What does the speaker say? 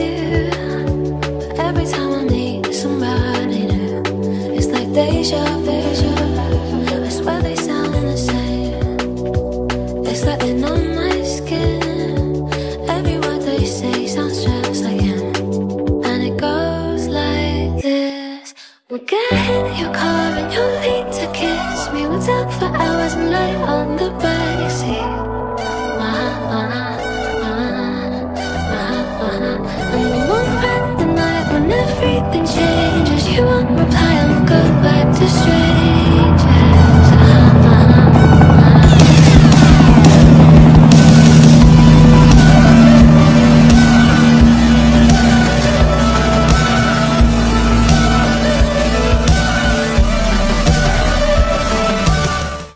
you. But every time I meet somebody new, it's like deja vu. I swear they sound the same. It's like they're on my skin. Every word they say sounds just like him. And it goes like this. We'll get in your car and you'll need to kiss me. We'll talk for hours and lie on the backseat. And we won't spend the night when everything changes. You won't reply and we'll go back to straight.